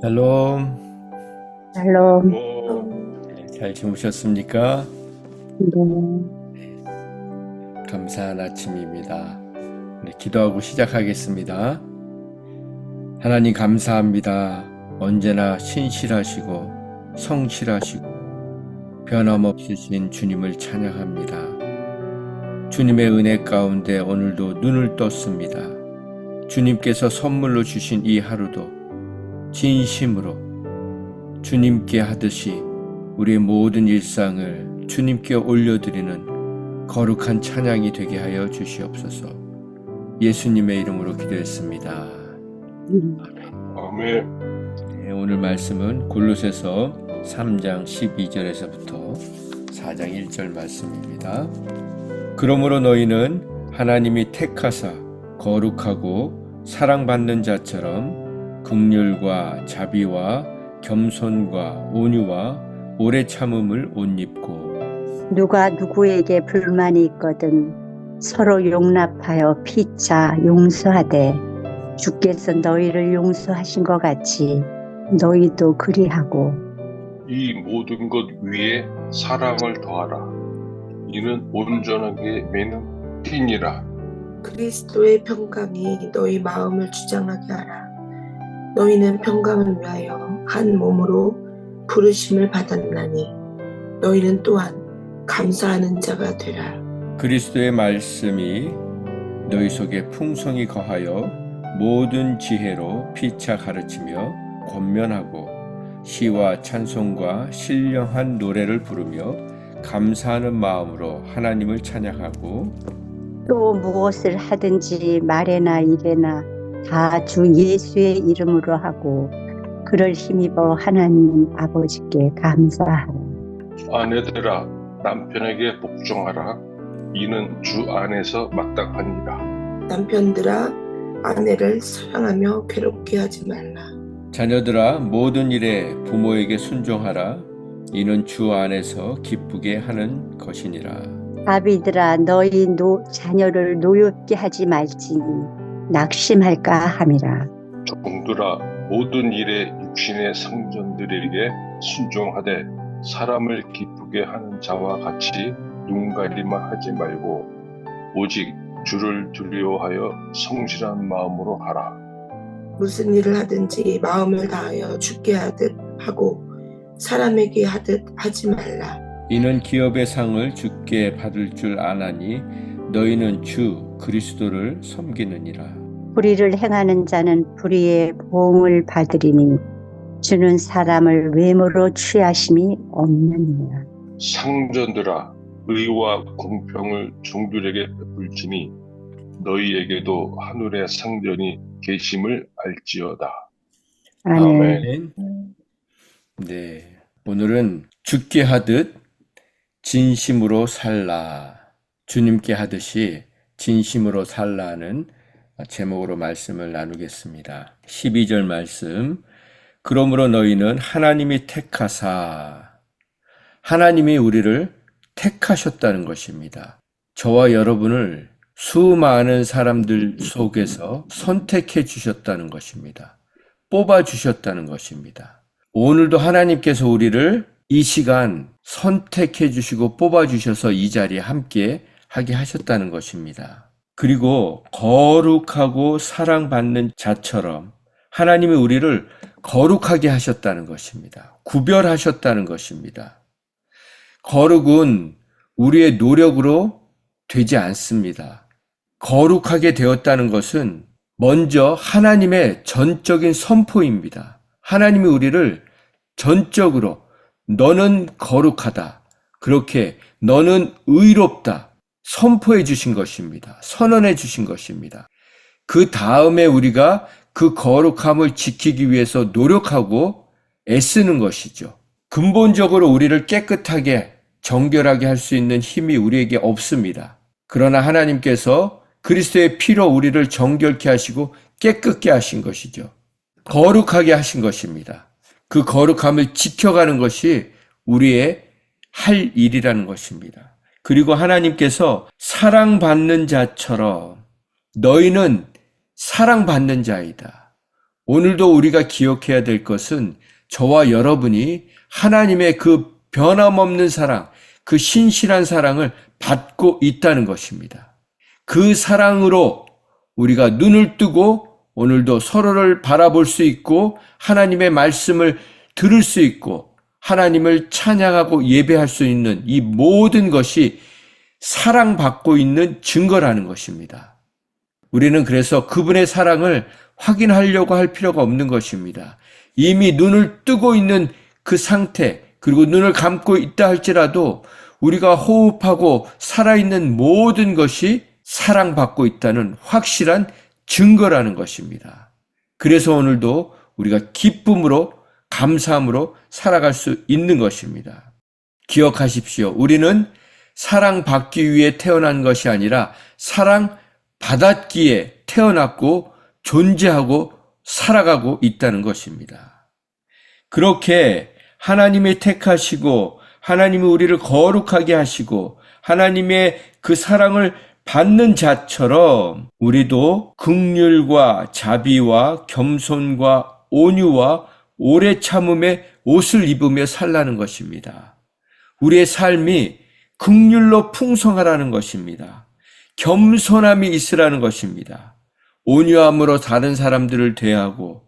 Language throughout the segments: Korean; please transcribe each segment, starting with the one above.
샬롬. 샬롬. 잘 주무셨습니까? 네. 감사한 아침입니다. 네, 기도하고 시작하겠습니다. 하나님 감사합니다. 언제나 신실하시고 성실하시고 변함없으신 주님을 찬양합니다. 주님의 은혜 가운데 오늘도 눈을 떴습니다. 주님께서 선물로 주신 이 하루도 진심으로 주님께 하듯이 우리의 모든 일상을 주님께 올려드리는 거룩한 찬양이 되게 하여 주시옵소서. 예수님의 이름으로 기도했습니다. 아멘. 네, 오늘 말씀은 골로새서 3장 12절에서부터 4장 1절 말씀입니다. 그러므로 너희는 하나님이 택하사 거룩하고 사랑받는 자처럼 긍휼과 자비와 겸손과 온유와 오래 참음을 옷 입고 누가 누구에게 불만이 있거든 서로 용납하여 피차 용서하되 주께서 너희를 용서하신 것 같이 너희도 그리하고 이 모든 것 위에 사랑을 더하라. 이는 온전하게 매는 핀이라. 그리스도의 평강이 너희 마음을 주장하게 하라. 너희는 평강을 위하여 한 몸으로 부르심을 받았나니 너희는 또한 감사하는 자가 되라. 그리스도의 말씀이 너희 속에 풍성히 거하여 모든 지혜로 피차 가르치며 권면하고 시와 찬송과 신령한 노래를 부르며 감사하는 마음으로 하나님을 찬양하고 또 무엇을 하든지 말에나 일에나 다 주 예수의 이름으로 하고 그를 힘입어 하나님 아버지께 감사하라. 아내들아, 남편에게 복종하라. 이는 주 안에서 마땅하니라. 남편들아, 아내를 사랑하며 괴롭게 하지 말라. 자녀들아 모든 일에 부모에게 순종하라. 이는 주 안에서 기쁘게 하는 것이니라. 아비들아 너희 자녀를 노엽게 하지 말지니 낙심할까 함이라. 종들아, 모든 일에 육신의 상전들에게 순종하되 사람을 기쁘게 하는 자와 같이 눈가리만 하지 말고 오직 주를 두려워하여 성실한 마음으로 하라. 무슨 일을 하든지 마음을 다하여 주께 하듯 하고 사람에게 하듯 하지 말라. 이는 기업의 상을 주께 받을 줄 아나니 너희는 주 그리스도를 섬기느니라. 불의를 행하는 자는 불의의 보응을 받으리니 주는 사람을 외모로 취하심이 없느니라. 상전들아, 의와 공평을 종들에게 베풀지니 너희에게도 하늘의 상전이 계심을 알지어다. 아멘. 네, 오늘은 주께 하듯 진심으로 살라, 주님께 하듯이 진심으로 살라는 제목으로 말씀을 나누겠습니다. 12절 말씀. 그러므로 너희는 하나님이 택하사, 하나님이 우리를 택하셨다는 것입니다. 저와 여러분을 수많은 사람들 속에서 선택해 주셨다는 것입니다. 뽑아 주셨다는 것입니다. 오늘도 하나님께서 우리를 이 시간 선택해 주시고 뽑아 주셔서 이 자리에 함께 하게 하셨다는 것입니다. 그리고 거룩하고 사랑받는 자처럼 하나님이 우리를 거룩하게 하셨다는 것입니다. 구별하셨다는 것입니다. 거룩은 우리의 노력으로 되지 않습니다. 거룩하게 되었다는 것은 먼저 하나님의 전적인 선포입니다. 하나님이 우리를 전적으로 너는 거룩하다, 그렇게 너는 의롭다 선포해 주신 것입니다. 선언해 주신 것입니다. 그 다음에 우리가 그 거룩함을 지키기 위해서 노력하고 애쓰는 것이죠. 근본적으로 우리를 깨끗하게 정결하게 할 수 있는 힘이 우리에게 없습니다. 그러나 하나님께서 그리스도의 피로 우리를 정결케 하시고 깨끗게 하신 것이죠. 거룩하게 하신 것입니다. 그 거룩함을 지켜가는 것이 우리의 할 일이라는 것입니다. 그리고 하나님께서 사랑받는 자처럼 너희는 사랑받는 자이다. 오늘도 우리가 기억해야 될 것은 저와 여러분이 하나님의 그 변함없는 사랑, 그 신실한 사랑을 받고 있다는 것입니다. 그 사랑으로 우리가 눈을 뜨고 오늘도 서로를 바라볼 수 있고 하나님의 말씀을 들을 수 있고 하나님을 찬양하고 예배할 수 있는 이 모든 것이 사랑받고 있는 증거라는 것입니다. 우리는 그래서 그분의 사랑을 확인하려고 할 필요가 없는 것입니다. 이미 눈을 뜨고 있는 그 상태, 그리고 눈을 감고 있다 할지라도 우리가 호흡하고 살아있는 모든 것이 사랑받고 있다는 확실한 증거라는 것입니다. 그래서 오늘도 우리가 기쁨으로, 감사함으로 살아갈 수 있는 것입니다. 기억하십시오. 우리는 사랑받기 위해 태어난 것이 아니라 사랑받았기에 태어났고 존재하고 살아가고 있다는 것입니다. 그렇게 하나님이 택하시고 하나님이 우리를 거룩하게 하시고 하나님의 그 사랑을 받는 자처럼 우리도 긍휼과 자비와 겸손과 온유와 오래 참음의 옷을 입으며 살라는 것입니다. 우리의 삶이 긍휼로 풍성하라는 것입니다. 겸손함이 있으라는 것입니다. 온유함으로 다른 사람들을 대하고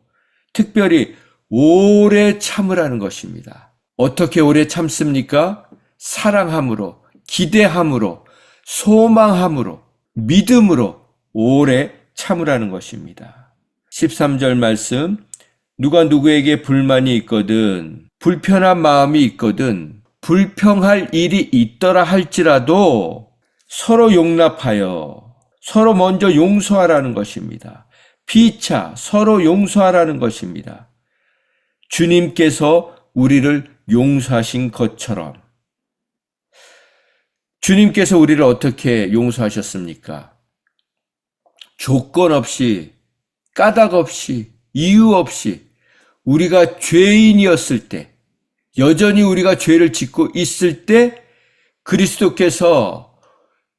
특별히 오래 참으라는 것입니다. 어떻게 오래 참습니까? 사랑함으로, 기대함으로, 소망함으로, 믿음으로 오래 참으라는 것입니다. 13절 말씀, 누가 누구에게 불만이 있거든, 불편한 마음이 있거든, 불평할 일이 있더라 할지라도 서로 용납하여 서로 먼저 용서하라는 것입니다. 피차 서로 용서하라는 것입니다. 주님께서 우리를 용서하신 것처럼. 주님께서 우리를 어떻게 용서하셨습니까? 조건 없이, 까닭 없이, 이유 없이 우리가 죄인이었을 때, 여전히 우리가 죄를 짓고 있을 때 그리스도께서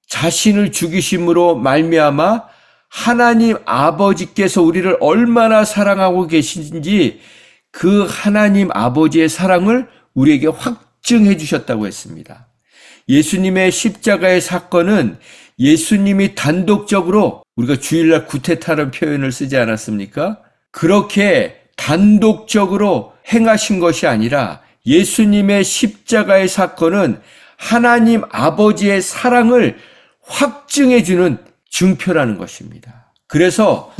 자신을 죽이심으로 말미암아 하나님 아버지께서 우리를 얼마나 사랑하고 계신지 그 하나님 아버지의 사랑을 우리에게 확증해 주셨다고 했습니다. 예수님의 십자가의 사건은 예수님이 단독적으로, 우리가 주일날 구테타라는 표현을 쓰지 않았습니까? 그렇게 단독적으로 행하신 것이 아니라 예수님의 십자가의 사건은 하나님 아버지의 사랑을 확증해 주는 증표라는 것입니다. 그래서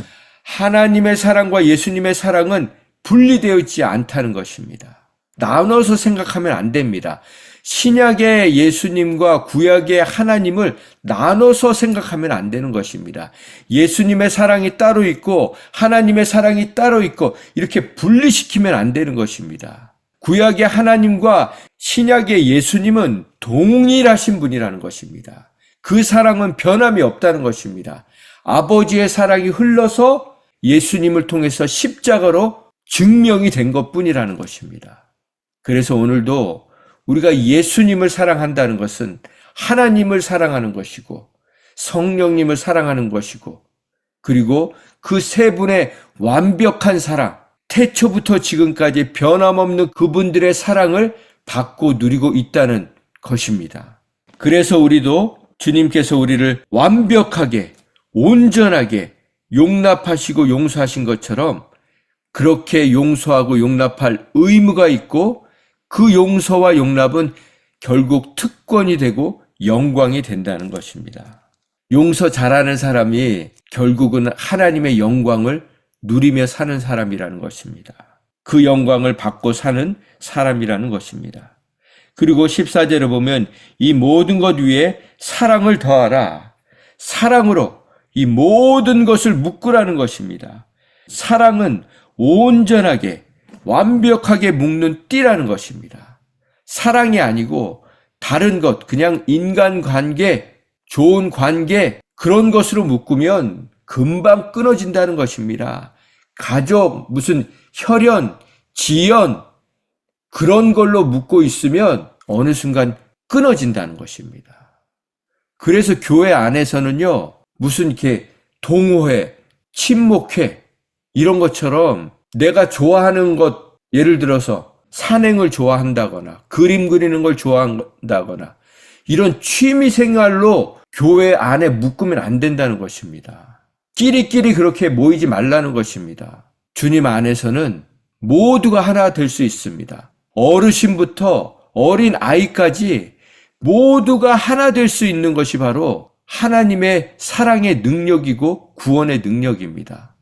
하나님의 사랑과 예수님의 사랑은 분리되어 있지 않다는 것입니다. 나눠서 생각하면 안 됩니다. 신약의 예수님과 구약의 하나님을 나눠서 생각하면 안 되는 것입니다. 예수님의 사랑이 따로 있고 하나님의 사랑이 따로 있고 이렇게 분리시키면 안 되는 것입니다. 구약의 하나님과 신약의 예수님은 동일하신 분이라는 것입니다. 그 사랑은 변함이 없다는 것입니다. 아버지의 사랑이 흘러서 예수님을 통해서 십자가로 증명이 된 것뿐이라는 것입니다. 그래서 오늘도 우리가 예수님을 사랑한다는 것은 하나님을 사랑하는 것이고 성령님을 사랑하는 것이고 그리고 그 세 분의 완벽한 사랑, 태초부터 지금까지 변함없는 그분들의 사랑을 받고 누리고 있다는 것입니다. 그래서 우리도 주님께서 우리를 완벽하게, 온전하게 용납하시고 용서하신 것처럼 그렇게 용서하고 용납할 의무가 있고 그 용서와 용납은 결국 특권이 되고 영광이 된다는 것입니다. 용서 잘하는 사람이 결국은 하나님의 영광을 누리며 사는 사람이라는 것입니다. 그 영광을 받고 사는 사람이라는 것입니다. 그리고 14절에 보면 이 모든 것 위에 사랑을 더하라. 사랑으로 이 모든 것을 묶으라는 것입니다. 사랑은 온전하게 완벽하게 묶는 띠라는 것입니다. 사랑이 아니고 다른 것, 그냥 인간관계, 좋은 관계 그런 것으로 묶으면 금방 끊어진다는 것입니다. 가족, 무슨 혈연, 지연 그런 걸로 묶고 있으면 어느 순간 끊어진다는 것입니다. 그래서 교회 안에서는요, 무슨 이렇게 동호회, 친목회 이런 것처럼 내가 좋아하는 것, 예를 들어서 산행을 좋아한다거나 그림 그리는 걸 좋아한다거나 이런 취미 생활로 교회 안에 묶으면 안 된다는 것입니다. 끼리끼리 그렇게 모이지 말라는 것입니다. 주님 안에서는 모두가 하나 될 수 있습니다. 어르신부터 어린 아이까지 모두가 하나 될 수 있는 것이 바로 하나님의 사랑의 능력이고 구원의 능력입니다.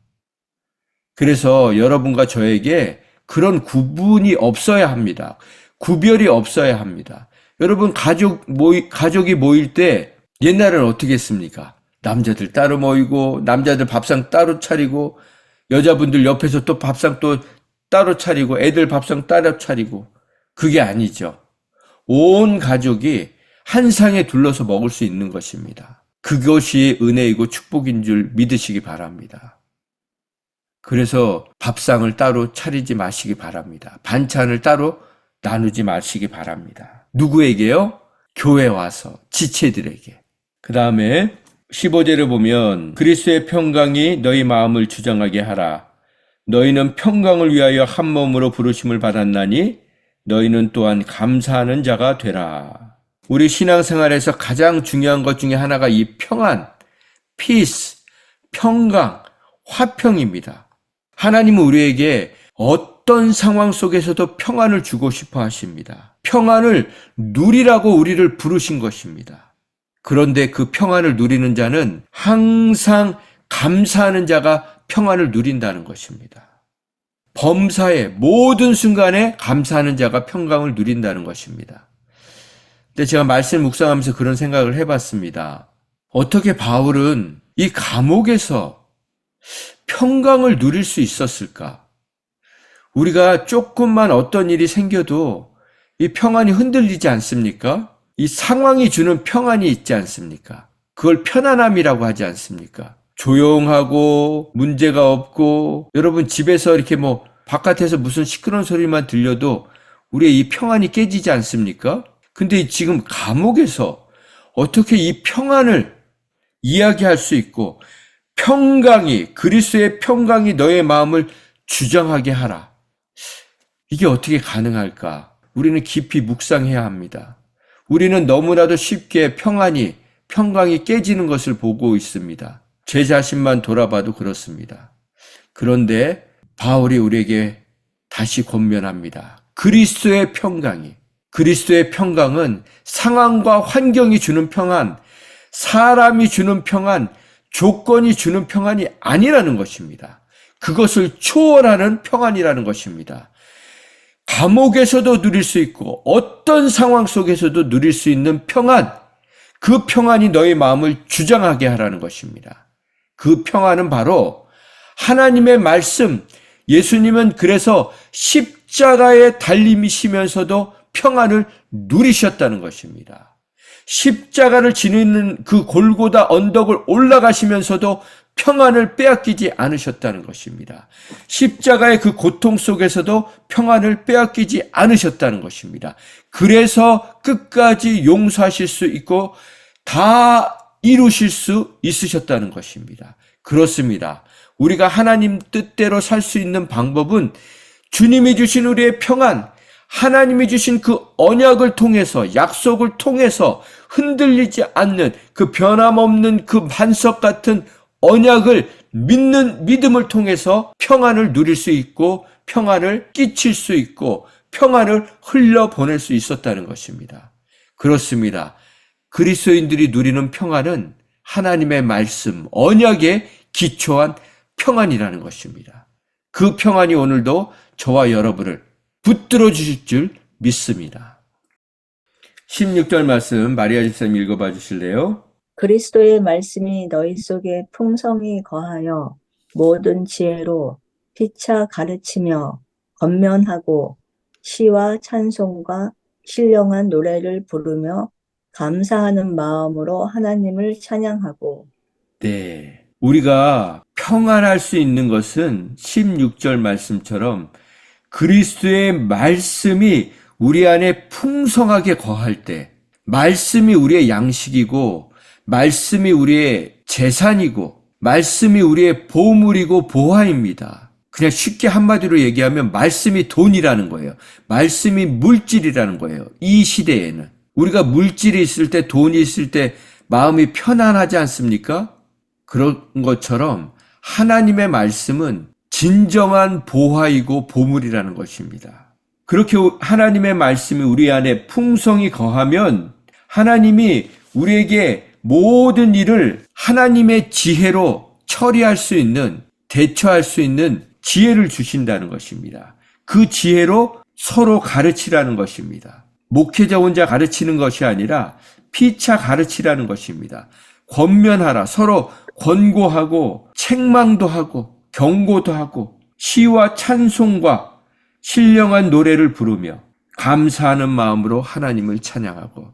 그래서 여러분과 저에게 그런 구분이 없어야 합니다. 구별이 없어야 합니다. 여러분 가족이 모일 때 옛날에는 어떻게 했습니까? 남자들 따로 모이고 남자들 밥상 따로 차리고 여자분들 옆에서 또 밥상 또 따로 차리고 애들 밥상 따로 차리고 그게 아니죠. 온 가족이 한 상에 둘러서 먹을 수 있는 것입니다. 그것이 은혜이고 축복인 줄 믿으시기 바랍니다. 그래서 밥상을 따로 차리지 마시기 바랍니다. 반찬을 따로 나누지 마시기 바랍니다. 누구에게요? 교회 와서 지체들에게. 그 다음에 15절을 보면 그리스도의 평강이 너희 마음을 주장하게 하라. 너희는 평강을 위하여 한 몸으로 부르심을 받았나니 너희는 또한 감사하는 자가 되라. 우리 신앙생활에서 가장 중요한 것 중에 하나가 이 평안, peace, 평강, 화평입니다. 하나님은 우리에게 어떤 상황 속에서도 평안을 주고 싶어 하십니다. 평안을 누리라고 우리를 부르신 것입니다. 그런데 그 평안을 누리는 자는 항상 감사하는 자가 평안을 누린다는 것입니다. 범사의 모든 순간에 감사하는 자가 평강을 누린다는 것입니다. 근데 제가 말씀 묵상하면서 그런 생각을 해봤습니다. 어떻게 바울은 이 감옥에서 평강을 누릴 수 있었을까? 우리가 조금만 어떤 일이 생겨도 이 평안이 흔들리지 않습니까? 이 상황이 주는 평안이 있지 않습니까? 그걸 편안함이라고 하지 않습니까? 조용하고 문제가 없고 여러분 집에서 이렇게 바깥에서 무슨 시끄러운 소리만 들려도 우리의 이 평안이 깨지지 않습니까? 근데 지금 감옥에서 어떻게 이 평안을 이야기할 수 있고 그리스도의 평강이 너의 마음을 주장하게 하라. 이게 어떻게 가능할까? 우리는 깊이 묵상해야 합니다. 우리는 너무나도 쉽게 평강이 깨지는 것을 보고 있습니다. 제 자신만 돌아봐도 그렇습니다. 그런데 바울이 우리에게 다시 권면합니다. 그리스도의 평강은 상황과 환경이 주는 평안, 사람이 주는 평안, 조건이 주는 평안이 아니라는 것입니다. 그것을 초월하는 평안이라는 것입니다. 감옥에서도 누릴 수 있고 어떤 상황 속에서도 누릴 수 있는 평안, 그 평안이 너의 마음을 주장하게 하라는 것입니다. 그 평안은 바로 하나님의 말씀, 예수님은 그래서 십자가에 달리시면서도 평안을 누리셨다는 것입니다. 십자가를 지니는 그 골고다 언덕을 올라가시면서도 평안을 빼앗기지 않으셨다는 것입니다. 십자가의 그 고통 속에서도 평안을 빼앗기지 않으셨다는 것입니다. 그래서 끝까지 용서하실 수 있고 다 이루실 수 있으셨다는 것입니다. 그렇습니다. 우리가 하나님 뜻대로 살 수 있는 방법은 주님이 주신 우리의 평안, 하나님이 주신 그 언약을 통해서, 약속을 통해서 흔들리지 않는 그 변함없는 그 반석 같은 언약을 믿음을 통해서 평안을 누릴 수 있고 평안을 끼칠 수 있고 평안을 흘려보낼 수 있었다는 것입니다. 그렇습니다. 그리스도인들이 누리는 평안은 하나님의 말씀, 언약에 기초한 평안이라는 것입니다. 그 평안이 오늘도 저와 여러분을 붙들어 주실 줄 믿습니다. 16절 말씀 마리아 집사님 읽어봐 주실래요? 그리스도의 말씀이 너희 속에 풍성히 거하여 모든 지혜로 피차 가르치며 권면하고 시와 찬송과 신령한 노래를 부르며 감사하는 마음으로 하나님을 찬양하고. 네, 우리가 평안할 수 있는 것은 16절 말씀처럼 그리스도의 말씀이 우리 안에 풍성하게 거할 때, 말씀이 우리의 양식이고 말씀이 우리의 재산이고 말씀이 우리의 보물이고 보화입니다. 그냥 쉽게 한마디로 얘기하면 말씀이 돈이라는 거예요. 말씀이 물질이라는 거예요. 이 시대에는. 우리가 물질이 있을 때, 돈이 있을 때 마음이 편안하지 않습니까? 그런 것처럼 하나님의 말씀은 진정한 보화이고 보물이라는 것입니다. 그렇게 하나님의 말씀이 우리 안에 풍성히 거하면 하나님이 우리에게 모든 일을 하나님의 지혜로 처리할 수 있는, 대처할 수 있는 지혜를 주신다는 것입니다. 그 지혜로 서로 가르치라는 것입니다. 목회자 혼자 가르치는 것이 아니라 피차 가르치라는 것입니다. 권면하라. 서로 권고하고 책망도 하고 경고도 하고 시와 찬송과 신령한 노래를 부르며 감사하는 마음으로 하나님을 찬양하고,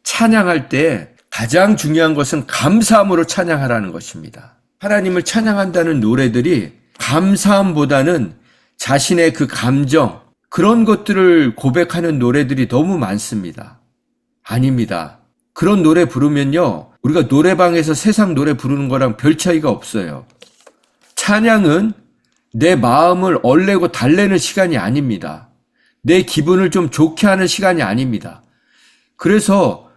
찬양할 때 가장 중요한 것은 감사함으로 찬양하라는 것입니다. 하나님을 찬양한다는 노래들이 감사함보다는 자신의 그 감정, 그런 것들을 고백하는 노래들이 너무 많습니다. 아닙니다. 그런 노래 부르면요, 우리가 노래방에서 세상 노래 부르는 거랑 별 차이가 없어요. 찬양은 내 마음을 얼레고 달래는 시간이 아닙니다. 내 기분을 좀 좋게 하는 시간이 아닙니다. 그래서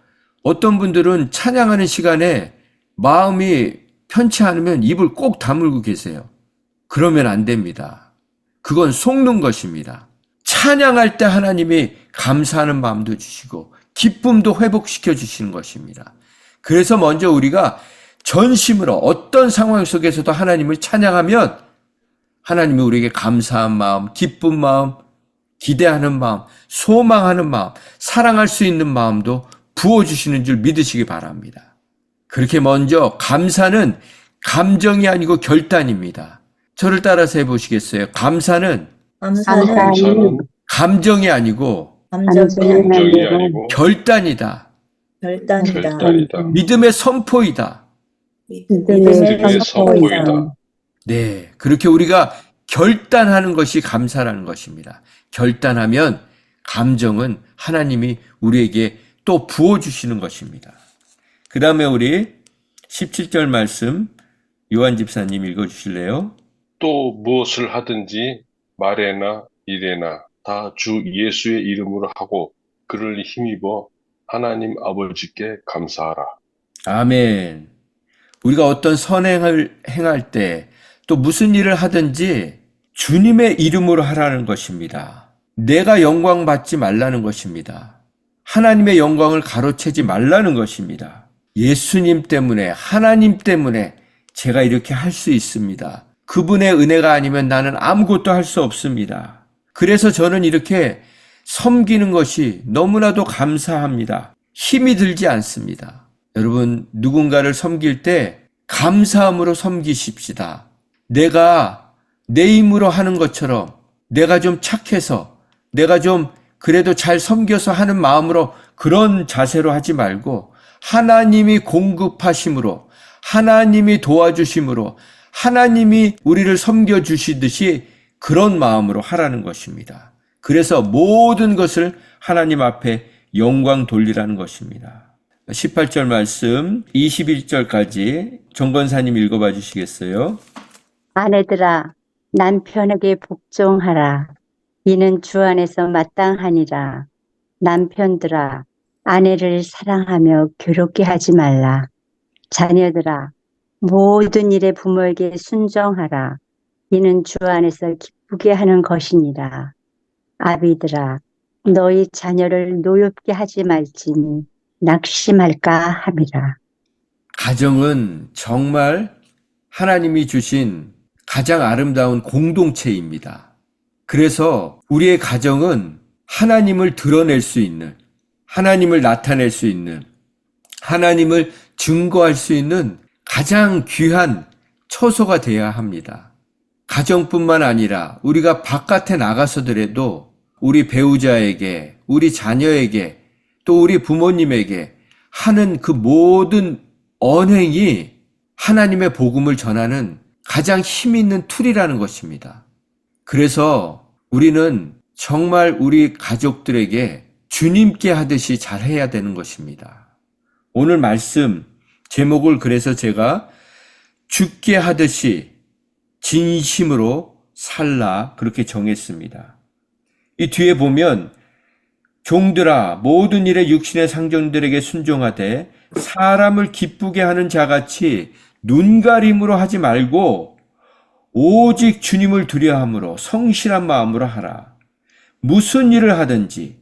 어떤 분들은 찬양하는 시간에 마음이 편치 않으면 입을 꼭 다물고 계세요. 그러면 안 됩니다. 그건 속는 것입니다. 찬양할 때 하나님이 감사하는 마음도 주시고 기쁨도 회복시켜 주시는 것입니다. 그래서 먼저 우리가 전심으로 어떤 상황 속에서도 하나님을 찬양하면 하나님이 우리에게 감사한 마음, 기쁜 마음, 기대하는 마음, 소망하는 마음, 사랑할 수 있는 마음도 부어주시는 줄 믿으시기 바랍니다. 그렇게 먼저 감사는 감정이 아니고 결단입니다. 저를 따라서 해보시겠어요? 감사는 감사는 감정이 아니고 감정이 아니고 결단이다. 결단이다. 믿음의 선포이다. 믿음의 선포이다. 네, 그렇게 우리가 결단하는 것이 감사라는 것입니다. 결단하면 감정은 하나님이 우리에게 또 부어주시는 것입니다. 그 다음에 우리 17절 말씀 요한 집사님 읽어주실래요? 또 무엇을 하든지 말에나 일에나 다 주 예수의 이름으로 하고 그를 힘입어 하나님 아버지께 감사하라. 아멘. 우리가 어떤 선행을 행할 때 또 무슨 일을 하든지 주님의 이름으로 하라는 것입니다. 내가 영광 받지 말라는 것입니다. 하나님의 영광을 가로채지 말라는 것입니다. 예수님 때문에, 하나님 때문에 제가 이렇게 할 수 있습니다. 그분의 은혜가 아니면 나는 아무것도 할 수 없습니다. 그래서 저는 이렇게 섬기는 것이 너무나도 감사합니다. 힘이 들지 않습니다. 여러분, 누군가를 섬길 때 감사함으로 섬기십시다. 내가 내 힘으로 하는 것처럼 내가 좀 착해서 내가 좀 그래도 잘 섬겨서 하는 마음으로 그런 자세로 하지 말고 하나님이 공급하심으로, 하나님이 도와주심으로, 하나님이 우리를 섬겨주시듯이 그런 마음으로 하라는 것입니다. 그래서 모든 것을 하나님 앞에 영광 돌리라는 것입니다. 18절 말씀 21절까지 정건사님 읽어봐 주시겠어요? 아내들아 남편에게 복종하라. 이는 주 안에서 마땅하니라. 남편들아 아내를 사랑하며 괴롭게 하지 말라. 자녀들아 모든 일에 부모에게 순종하라. 이는 주 안에서 기쁘게 하는 것이니라. 아비들아 너희 자녀를 노엽게 하지 말지니 낙심할까 함이라. 가정은 정말 하나님이 주신 가장 아름다운 공동체입니다. 그래서 우리의 가정은 하나님을 드러낼 수 있는, 하나님을 나타낼 수 있는, 하나님을 증거할 수 있는 가장 귀한 처소가 되어야 합니다. 가정뿐만 아니라 우리가 바깥에 나가서더라도 우리 배우자에게, 우리 자녀에게, 또 우리 부모님에게 하는 그 모든 언행이 하나님의 복음을 전하는 가장 힘 있는 툴이라는 것입니다. 그래서 우리는 정말 우리 가족들에게 주님께 하듯이 잘해야 되는 것입니다. 오늘 말씀 제목을 그래서 제가 주께 하듯이 진심으로 살라 그렇게 정했습니다. 이 뒤에 보면 종들아 모든 일에 육신의 상정들에게 순종하되 사람을 기쁘게 하는 자같이 눈가림으로 하지 말고 오직 주님을 두려함으로 성실한 마음으로 하라. 무슨 일을 하든지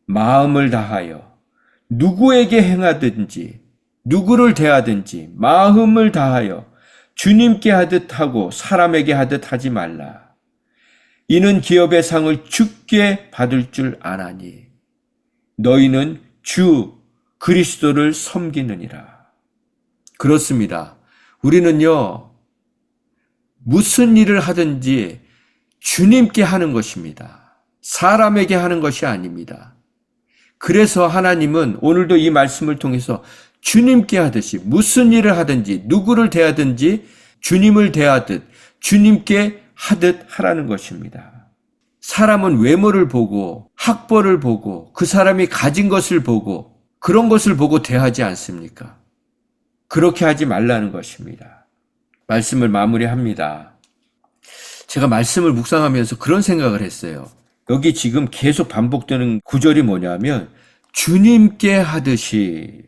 마음을 다하여 누구에게 행하든지 누구를 대하든지 마음을 다하여 주님께 하듯 하고 사람에게 하듯 하지 말라. 이는 기업의 상을 주께 받을 줄 아나니 너희는 주 그리스도를 섬기느니라. 그렇습니다. 우리는요, 무슨 일을 하든지 주님께 하는 것입니다. 사람에게 하는 것이 아닙니다. 그래서 하나님은 오늘도 이 말씀을 통해서 주님께 하듯이 무슨 일을 하든지 누구를 대하든지 주님을 대하듯 주님께 하듯 하라는 것입니다. 사람은 외모를 보고 학벌을 보고 그 사람이 가진 것을 보고 그런 것을 보고 대하지 않습니까? 그렇게 하지 말라는 것입니다. 말씀을 마무리합니다. 제가 말씀을 묵상하면서 그런 생각을 했어요. 여기 지금 계속 반복되는 구절이 뭐냐면 주님께 하듯이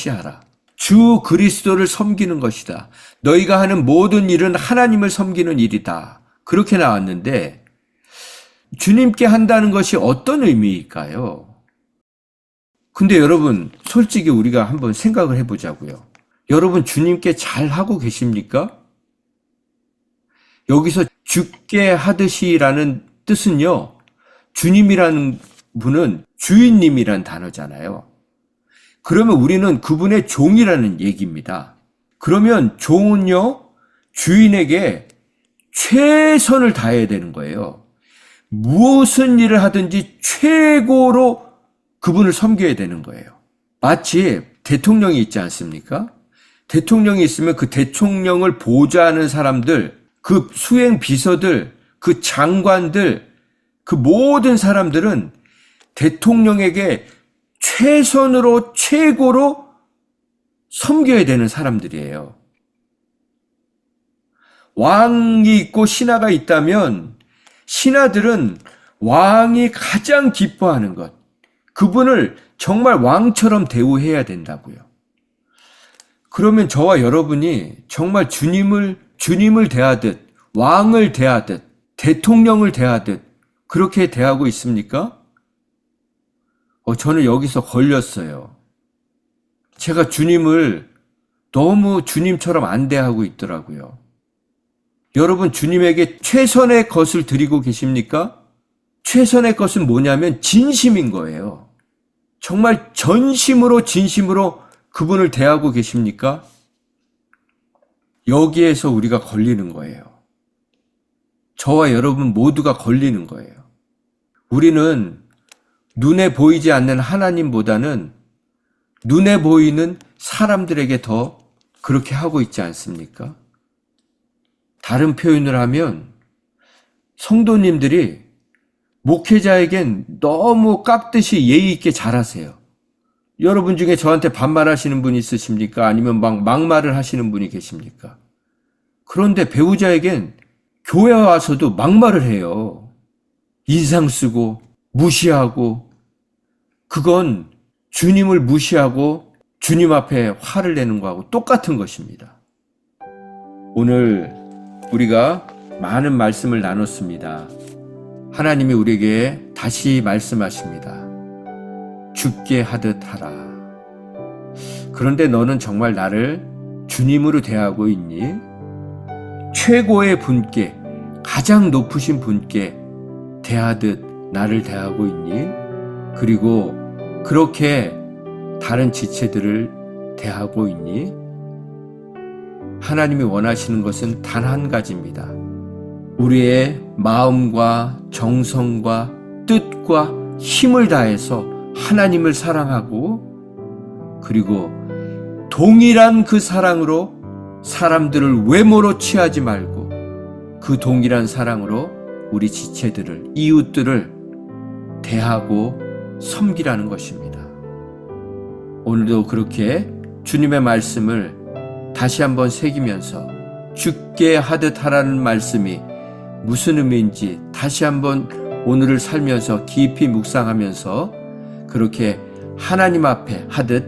하라. 주 그리스도를 섬기는 것이다. 너희가 하는 모든 일은 하나님을 섬기는 일이다. 그렇게 나왔는데 주님께 한다는 것이 어떤 의미일까요? 근데 여러분 솔직히 우리가 한번 생각을 해보자고요. 여러분 주님께 잘 하고 계십니까? 여기서 주께 하듯이라는 뜻은요. 주님이라는 분은 주인님이란 단어잖아요. 그러면 우리는 그분의 종이라는 얘기입니다. 그러면 종은요, 주인에게 최선을 다해야 되는 거예요. 무슨 일을 하든지 최고로 그분을 섬겨야 되는 거예요. 마치 대통령이 있지 않습니까? 대통령이 있으면 그 대통령을 보좌하는 사람들, 그 수행 비서들, 그 장관들, 그 모든 사람들은 대통령에게 최선으로 최고로 섬겨야 되는 사람들이에요. 왕이 있고 신하가 있다면 신하들은 왕이 가장 기뻐하는 것, 그분을 정말 왕처럼 대우해야 된다고요. 그러면 저와 여러분이 정말 주님을 대하듯, 왕을 대하듯, 대통령을 대하듯 그렇게 대하고 있습니까? 저는 여기서 걸렸어요. 제가 주님을 너무 주님처럼 안 대하고 있더라고요. 여러분 주님에게 최선의 것을 드리고 계십니까? 최선의 것은 뭐냐면 진심인 거예요. 정말 전심으로 진심으로 그분을 대하고 계십니까? 여기에서 우리가 걸리는 거예요. 저와 여러분 모두가 걸리는 거예요. 우리는 눈에 보이지 않는 하나님보다는 눈에 보이는 사람들에게 더 그렇게 하고 있지 않습니까? 다른 표현을 하면 성도님들이 목회자에겐 너무 깍듯이 예의 있게 잘하세요. 여러분 중에 저한테 반말하시는 분이 있으십니까? 아니면 막말을 하시는 분이 계십니까? 그런데 배우자에겐 교회 와서도 막말을 해요. 인상 쓰고 무시하고, 그건 주님을 무시하고 주님 앞에 화를 내는 거하고 똑같은 것입니다. 오늘 우리가 많은 말씀을 나눴습니다. 하나님이 우리에게 다시 말씀하십니다. 주께 하듯 하라. 그런데 너는 정말 나를 주님으로 대하고 있니? 최고의 분께, 가장 높으신 분께 대하듯 나를 대하고 있니? 그리고 그렇게 다른 지체들을 대하고 있니? 하나님이 원하시는 것은 단 한 가지입니다. 우리의 마음과 정성과 뜻과 힘을 다해서 하나님을 사랑하고, 그리고 동일한 그 사랑으로 사람들을 외모로 취하지 말고 그 동일한 사랑으로 우리 지체들을, 이웃들을 대하고 섬기라는 것입니다. 오늘도 그렇게 주님의 말씀을 다시 한번 새기면서 죽게 하듯 하라는 말씀이 무슨 의미인지 다시 한번 오늘을 살면서 깊이 묵상하면서 그렇게 하나님 앞에 하듯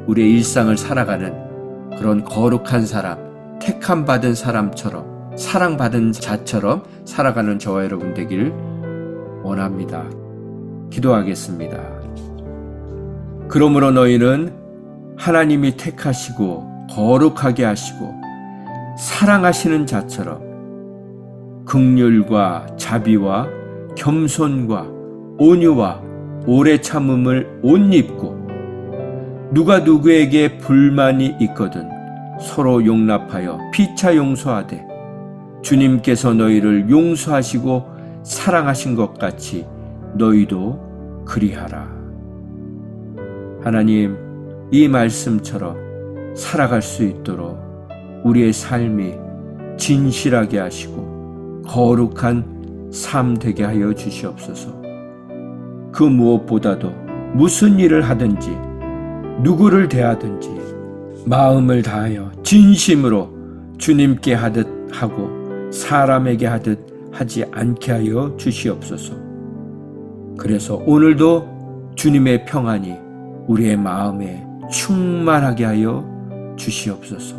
우리의 일상을 살아가는 그런 거룩한 사람, 택함 받은 사람처럼, 사랑받은 자처럼 살아가는 저와 여러분 되길 원합니다. 기도하겠습니다. 그러므로 너희는 하나님이 택하시고 거룩하게 하시고 사랑하시는 자처럼 긍휼과 자비와 겸손과 온유와 오래 참음을 옷 입고 누가 누구에게 불만이 있거든 서로 용납하여 피차 용서하되 주님께서 너희를 용서하시고 사랑하신 것 같이 너희도 그리하라. 하나님, 이 말씀처럼 살아갈 수 있도록 우리의 삶이 진실하게 하시고 거룩한 삶 되게 하여 주시옵소서. 그 무엇보다도 무슨 일을 하든지 누구를 대하든지 마음을 다하여 진심으로 주님께 하듯 하고 사람에게 하듯 하지 않게 하여 주시옵소서. 그래서 오늘도 주님의 평안이 우리의 마음에 충만하게 하여 주시옵소서.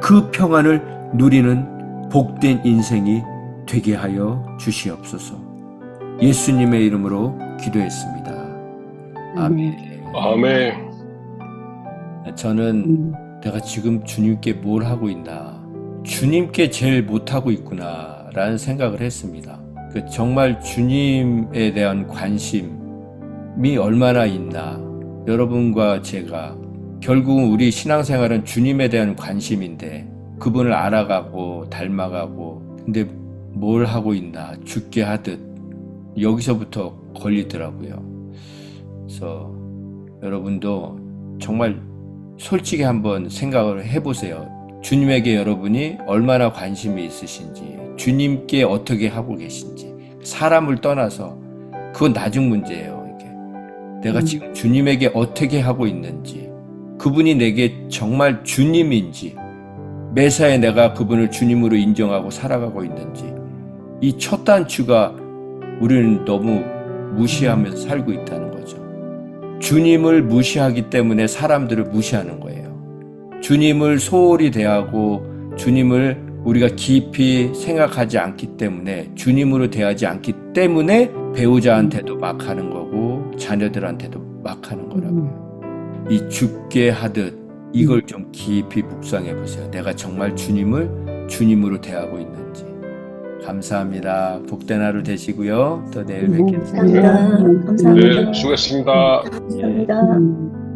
그 평안을 누리는 복된 인생이 되게 하여 주시옵소서. 예수님의 이름으로 기도했습니다. 아멘. 아멘. 저는 내가 지금 주님께 뭘 하고 있나, 주님께 제일 못하고 있구나 라는 생각을 했습니다. 정말 주님에 대한 관심이 얼마나 있나. 여러분과 제가 결국은 우리 신앙생활은 주님에 대한 관심인데 그분을 알아가고 닮아가고, 근데 뭘 하고 있나, 죽게 하듯 여기서부터 걸리더라고요. 그래서 여러분도 정말 솔직히 한번 생각을 해보세요. 주님에게 여러분이 얼마나 관심이 있으신지, 주님께 어떻게 하고 계신지. 사람을 떠나서 그건 나중 문제예요. 이게 내가 지금 주님에게 어떻게 하고 있는지, 그분이 내게 정말 주님인지, 매사에 내가 그분을 주님으로 인정하고 살아가고 있는지, 이 첫 단추가 우리는 너무 무시하면서 살고 있다는 거죠. 주님을 무시하기 때문에 사람들을 무시하는 거예요. 주님을 소홀히 대하고 주님을 우리가 깊이 생각하지 않기 때문에, 주님으로 대하지 않기 때문에 배우자한테도 막 하는 거고 자녀들한테도 막 하는 거라고요. 이 죽게 하듯 이걸 좀 깊이 묵상해 보세요. 내가 정말 주님을 주님으로 대하고 있는지. 감사합니다. 복된 하루 되시고요. 또 내일 뵙겠습니다. 감사합니다. 감사합니다. 네, 수고했습니다. 감사합니다.